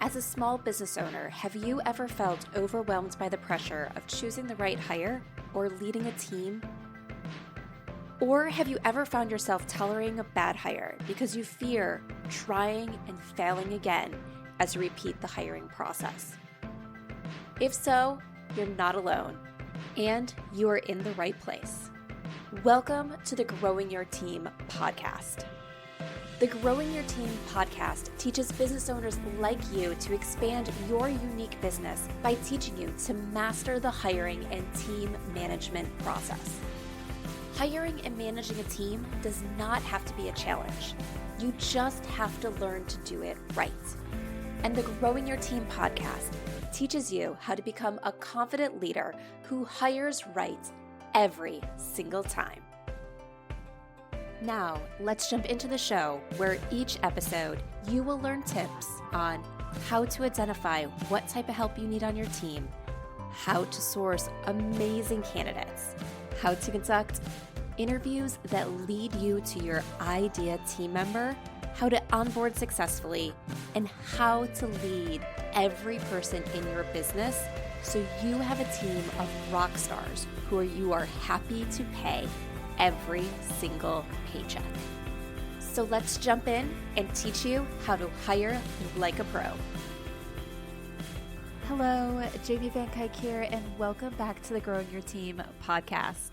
As a small business owner, have you ever felt overwhelmed by the pressure of choosing the right hire or leading a team? Or have you ever found yourself tolerating a bad hire because you fear trying and failing again as you repeat the hiring process? If so, you're not alone, and you are in the right place. Welcome to the Growing Your Team podcast. The Growing Your Team podcast teaches business owners like you to expand your unique business by teaching you to master the hiring and team management process. Hiring and managing a team does not have to be a challenge. You just have to learn to do it right. And the Growing Your Team podcast teaches you how to become a confident leader who hires right every single time. Now, let's jump into the show where each episode you will learn tips on how to identify what type of help you need on your team, how to source amazing candidates, how to conduct interviews that lead you to your ideal team member, how to onboard successfully, and how to lead every person in your business so you have a team of rock stars who you are happy to pay every single paycheck. So let's jump in and teach you how to hire like a pro. Hello, Jamie Van Cuyk here, and welcome back to the Growing Your Team podcast.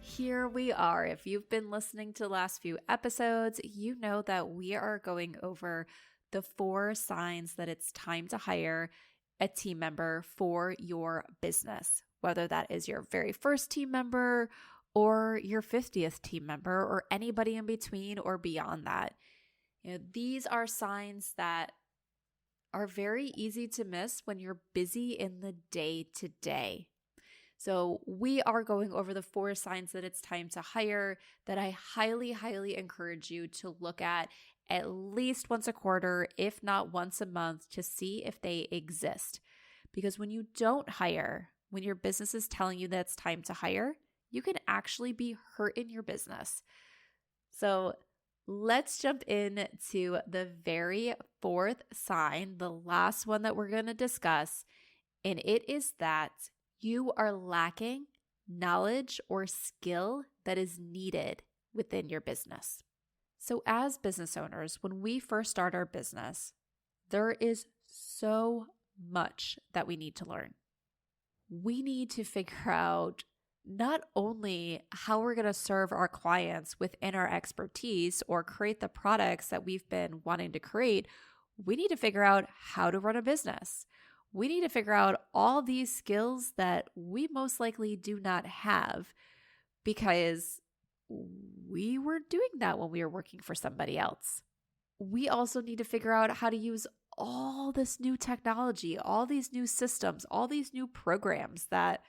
Here we are. If you've been listening to the last few episodes, you know that we are going over the 4 signs that it's time to hire a team member for your business, whether that is your very first team member or your 50th team member, or anybody in between or beyond that. These are signs that are very easy to miss when you're busy in the day-to-day. So we are going over the 4 signs that it's time to hire that I highly, highly encourage you to look at least once a quarter, if not once a month, to see if they exist. Because when you don't hire, when your business is telling you that it's time to hire, you can actually be hurting your business. So let's jump in to the very 4th sign, the last one that we're going to discuss, and it is that you are lacking knowledge or skill that is needed within your business. So as business owners, when we first start our business, there is so much that we need to learn. We need to figure out not only how we're going to serve our clients within our expertise or create the products that we've been wanting to create, we need to figure out how to run a business. We need to figure out all these skills that we most likely do not have because we weren't doing that when we were working for somebody else. We also need to figure out how to use all this new technology, all these new systems, all these new programs that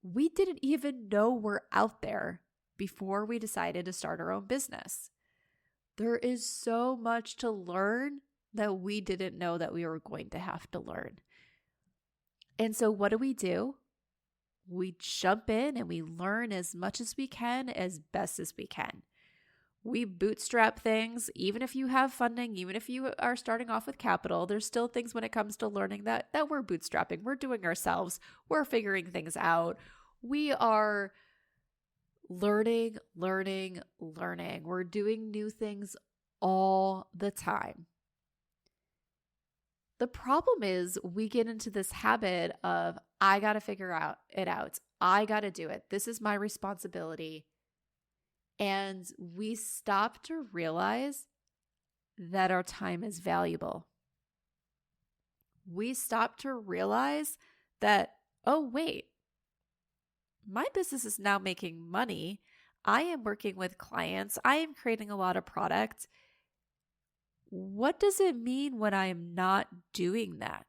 we didn't even know were out there before we decided to start our own business. There is so much to learn that we didn't know that we were going to have to learn. And so what do? We jump in and we learn as much as we can, as best as we can. We bootstrap things, even if you have funding, even if you are starting off with capital, there's still things when it comes to learning that we're bootstrapping. We're doing ourselves. We're figuring things out. We are learning. We're doing new things all the time. The problem is we get into this habit of, I got to figure it out. I got to do it. This is my responsibility. And we stop to realize that our time is valuable. We stop to realize that, oh, wait, my business is now making money. I am working with clients. I am creating a lot of product. What does it mean when I am not doing that?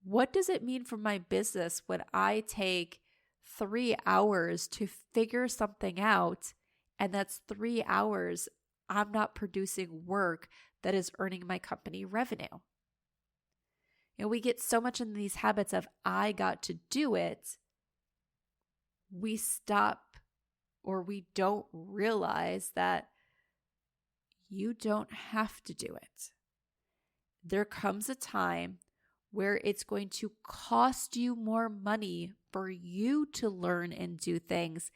What does it mean for my business when I take 3 hours to figure something out, and that's 3 hours I'm not producing work that is earning my company revenue? We get so much in these habits of, I got to do it, we stop or we don't realize that you don't have to do it. there comes a time where it's going to cost you more money for you to learn and do things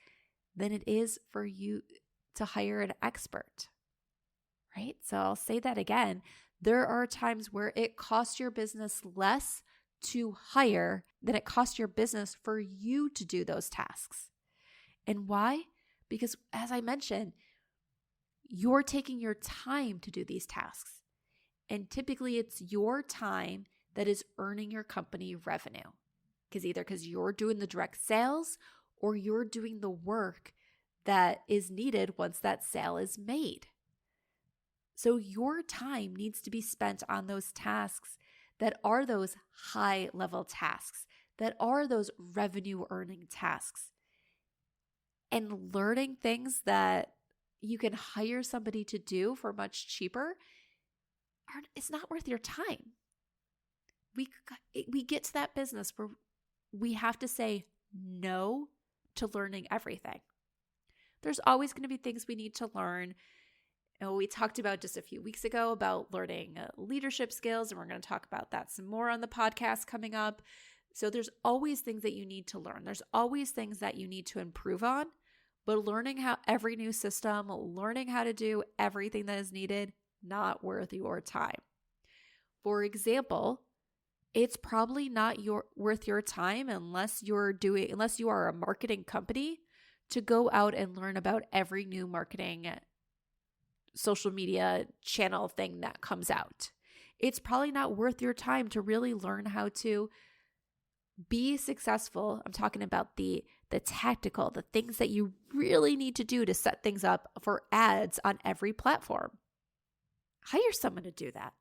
than it is for you to hire an expert, right? So I'll say that again. There are times where it costs your business less to hire than it costs your business for you to do those tasks. And why? Because as I mentioned, you're taking your time to do these tasks. And typically it's your time that is earning your company revenue. Because you're doing the direct sales or you're doing the work that is needed once that sale is made. So your time needs to be spent on those tasks that are those high level tasks, that are those revenue earning tasks. And learning things that you can hire somebody to do for much cheaper, it's not worth your time. We get to that business where we have to say no to learning everything. There's always going to be things we need to learn. And we talked about just a few weeks ago about learning leadership skills, and we're going to talk about that some more on the podcast coming up. So there's always things that you need to learn. There's always things that you need to improve on, but learning how every new system, learning how to do everything that is needed, not worth your time. For example, it's probably not worth your time unless you are a marketing company to go out and learn about every new marketing social media channel thing that comes out. It's probably not worth your time to really learn how to be successful. I'm talking about the tactical, the things that you really need to do to set things up for ads on every platform. Hire someone to do that.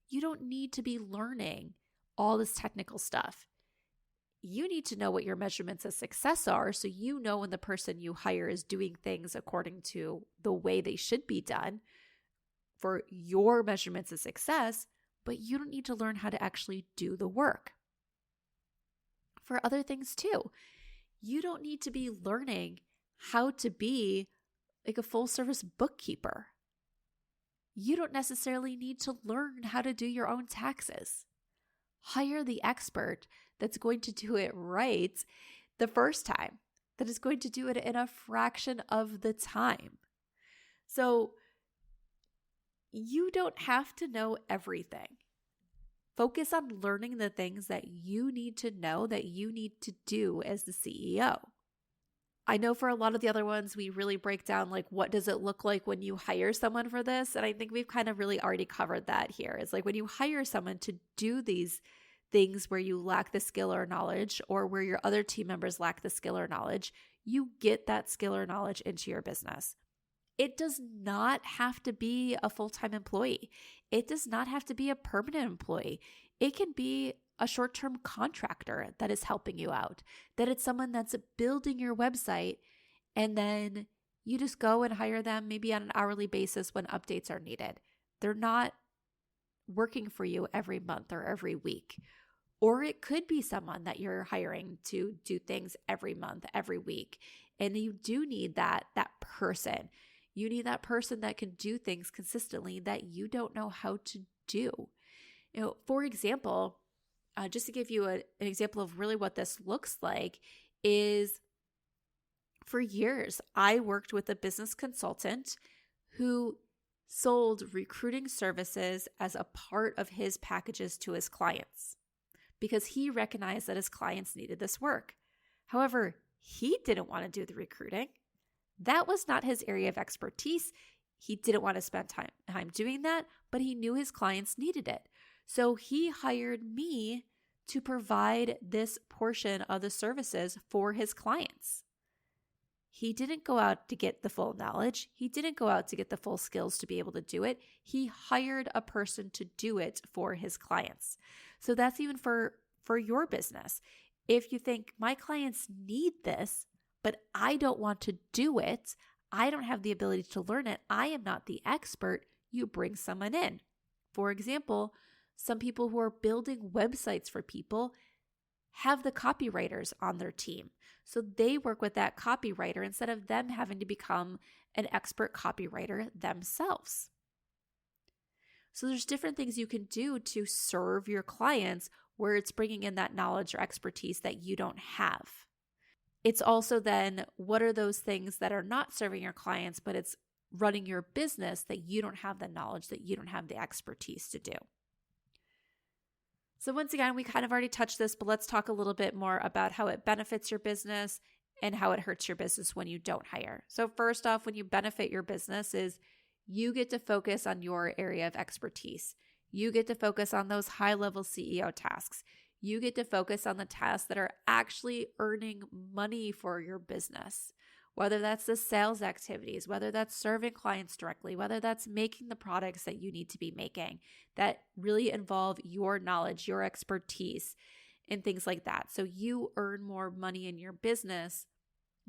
You don't need to be learning all this technical stuff. You need to know what your measurements of success are so you know when the person you hire is doing things according to the way they should be done for your measurements of success, but you don't need to learn how to actually do the work. For other things too, you don't need to be learning how to be like a full service bookkeeper. You don't necessarily need to learn how to do your own taxes. Hire the expert that's going to do it right the first time, that is going to do it in a fraction of the time. So you don't have to know everything. Focus on learning the things that you need to know, that you need to do as the CEO. I know for a lot of the other ones, we really break down like what does it look like when you hire someone for this? And I think we've kind of really already covered that here. It's like when you hire someone to do these things where you lack the skill or knowledge, or where your other team members lack the skill or knowledge, you get that skill or knowledge into your business. It does not have to be a full-time employee. It does not have to be a permanent employee. It can be a short-term contractor that is helping you out, that it's someone that's building your website, and then you just go and hire them maybe on an hourly basis when updates are needed. They're not working for you every month or every week. Or it could be someone that you're hiring to do things every month, every week. And you do need that person. You need that person that can do things consistently that you don't know how to do. For example, just to give you an example of really what this looks like is, for years, I worked with a business consultant who sold recruiting services as a part of his packages to his clients because he recognized that his clients needed this work. However, he didn't want to do the recruiting. That was not his area of expertise. He didn't want to spend time doing that, but he knew his clients needed it. So he hired me to provide this portion of the services for his clients. He didn't go out to get the full knowledge. He didn't go out to get the full skills to be able to do it. He hired a person to do it for his clients. So that's even for your business. If you think my clients need this, but I don't want to do it, I don't have the ability to learn it, I am not the expert, you bring someone in. For example, some people who are building websites for people have the copywriters on their team. So they work with that copywriter instead of them having to become an expert copywriter themselves. So there's different things you can do to serve your clients where it's bringing in that knowledge or expertise that you don't have. It's also then, what are those things that are not serving your clients, but it's running your business that you don't have the knowledge, that you don't have the expertise to do. So once again, we kind of already touched this, but let's talk a little bit more about how it benefits your business and how it hurts your business when you don't hire. So first off, when you benefit your business is you get to focus on your area of expertise. You get to focus on those high-level CEO tasks. You get to focus on the tasks that are actually earning money for your business, whether that's the sales activities, whether that's serving clients directly, whether that's making the products that you need to be making that really involve your knowledge, your expertise, and things like that. So you earn more money in your business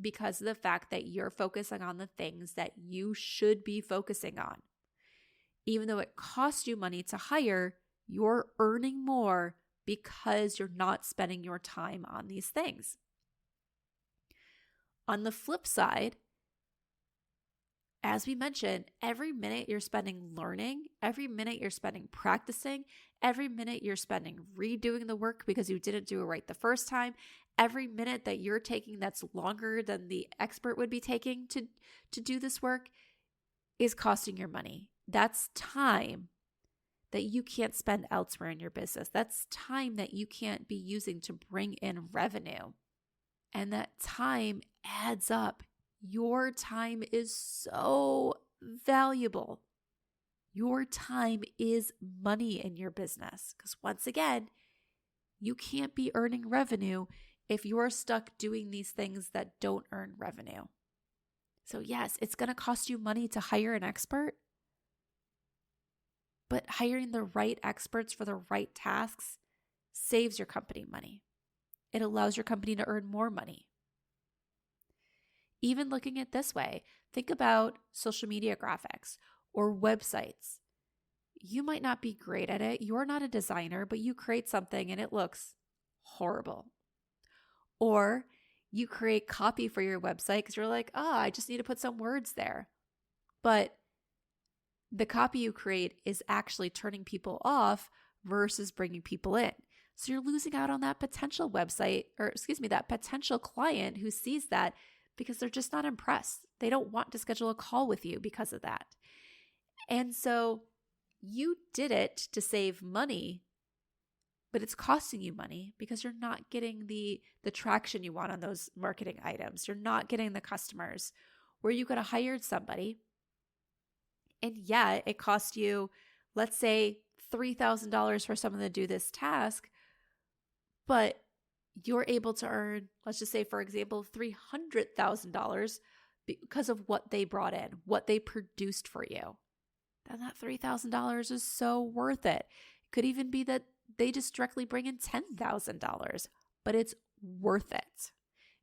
because of the fact that you're focusing on the things that you should be focusing on. Even though it costs you money to hire, you're earning more because you're not spending your time on these things. On the flip side, as we mentioned, every minute you're spending learning, every minute you're spending practicing, every minute you're spending redoing the work because you didn't do it right the first time, every minute that you're taking that's longer than the expert would be taking to do this work is costing your money. That's time that you can't spend elsewhere in your business. That's time that you can't be using to bring in revenue. And that time adds up. Your time is so valuable. Your time is money in your business. Because once again, you can't be earning revenue if you're stuck doing these things that don't earn revenue. So yes, it's going to cost you money to hire an expert, but hiring the right experts for the right tasks saves your company money. It allows your company to earn more money. Even looking at it this way, think about social media graphics or websites. You might not be great at it. You're not a designer, but you create something and it looks horrible. Or you create copy for your website because you're like, I just need to put some words there. But the copy you create is actually turning people off versus bringing people in. So you're losing out on that potential that potential client who sees that because they're just not impressed. They don't want to schedule a call with you because of that. And so you did it to save money, but it's costing you money because you're not getting the traction you want on those marketing items. You're not getting the customers where you could have hired somebody. And yeah, it cost you, let's say, $3,000 for someone to do this task, but you're able to earn, let's just say, for example, $300,000 because of what they brought in, what they produced for you. Then that $3,000 is so worth it. It could even be that they just directly bring in $10,000, but it's worth it.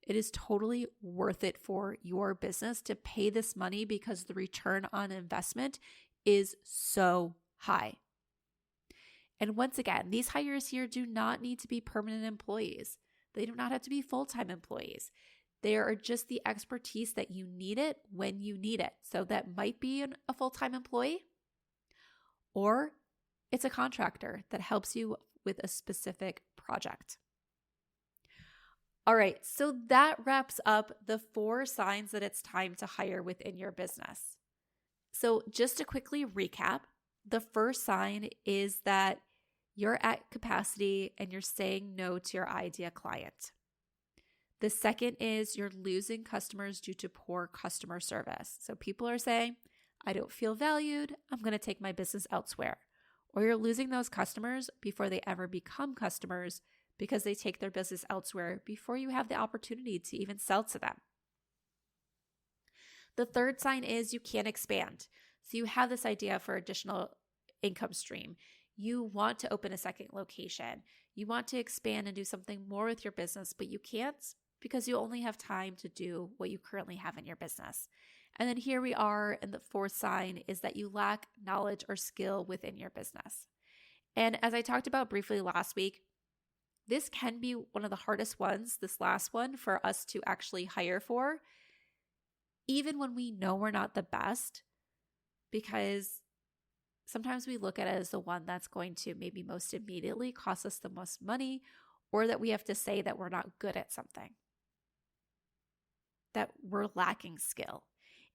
It is totally worth it for your business to pay this money because the return on investment is so high. And once again, these hires here do not need to be permanent employees. They do not have to be full-time employees. They are just the expertise that you need it when you need it. So that might be a full-time employee, or it's a contractor that helps you with a specific project. All right, so that wraps up the 4 signs that it's time to hire within your business. So just to quickly recap, the first sign is that you're at capacity and you're saying no to your ideal client. The second is you're losing customers due to poor customer service. So people are saying, I don't feel valued, I'm going to take my business elsewhere. Or you're losing those customers before they ever become customers because they take their business elsewhere before you have the opportunity to even sell to them. The third sign is you can't expand. So you have this idea for additional income stream. You want to open a second location. You want to expand and do something more with your business, but you can't because you only have time to do what you currently have in your business. And then here we are, and the fourth sign is that you lack knowledge or skill within your business. And as I talked about briefly last week, this can be one of the hardest ones, this last one, for us to actually hire for, even when we know we're not the best, because sometimes we look at it as the one that's going to maybe most immediately cost us the most money, or that we have to say that we're not good at something, that we're lacking skill.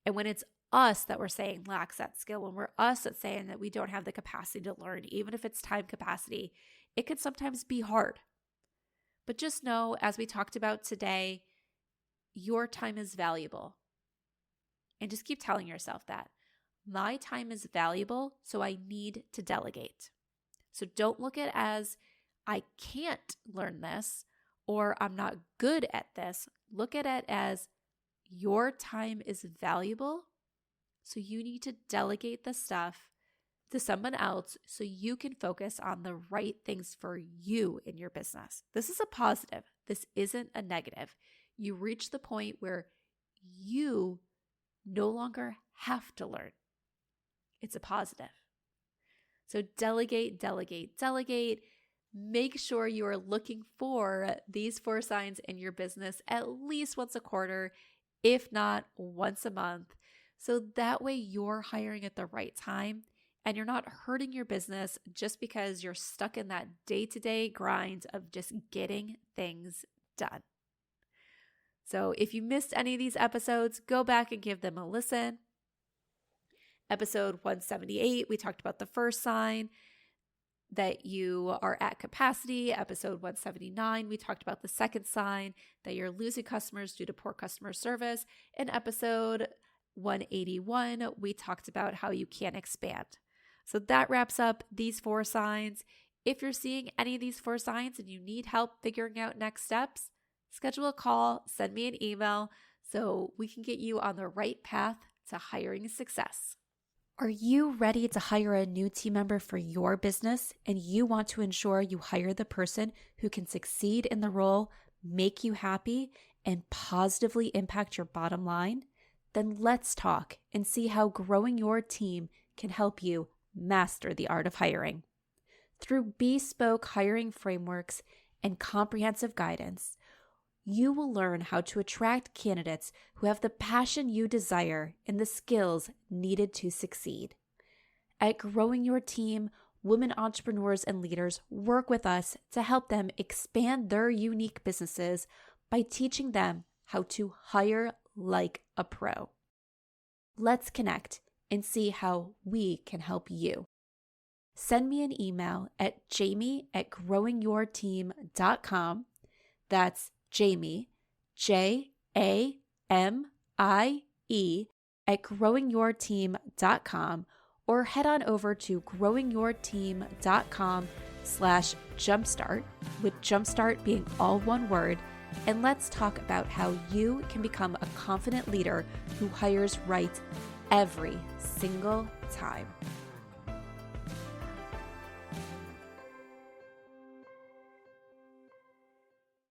And when it's us that we're saying lacks that skill, when we're us that's saying that we don't have the capacity to learn, even if it's time capacity, it can sometimes be hard. But just know, as we talked about today, your time is valuable. And just keep telling yourself that. My time is valuable, so I need to delegate. So don't look at it as I can't learn this or I'm not good at this. Look at it as your time is valuable, so you need to delegate the stuff to someone else so you can focus on the right things for you in your business. This is a positive. This isn't a negative. You reach the point where you no longer have to learn. It's a positive. So delegate, delegate, delegate. Make sure you are looking for these 4 signs in your business at least once a quarter, if not once a month. So that way you're hiring at the right time and you're not hurting your business just because you're stuck in that day-to-day grind of just getting things done. So if you missed any of these episodes, go back and give them a listen. Episode 178, we talked about the first sign, that you are at capacity. Episode 179, we talked about the second sign, that you're losing customers due to poor customer service. In episode 181, we talked about how you can expand. So that wraps up these 4 signs. If you're seeing any of these 4 signs and you need help figuring out next steps, schedule a call, send me an email so we can get you on the right path to hiring success. Are you ready to hire a new team member for your business and you want to ensure you hire the person who can succeed in the role, make you happy, and positively impact your bottom line? Then let's talk and see how growing your team can help you master the art of hiring. Through bespoke hiring frameworks and comprehensive guidance, you will learn how to attract candidates who have the passion you desire and the skills needed to succeed. At Growing Your Team, women entrepreneurs and leaders work with us to help them expand their unique businesses by teaching them how to hire like a pro. Let's connect and see how we can help you. Send me an email at jamie@growingyourteam.com. That's Jamie, Jamie, @growingyourteam.com, or head on over to growingyourteam.com/jumpstart, with jumpstart being all one word, and let's talk about how you can become a confident leader who hires right every single time.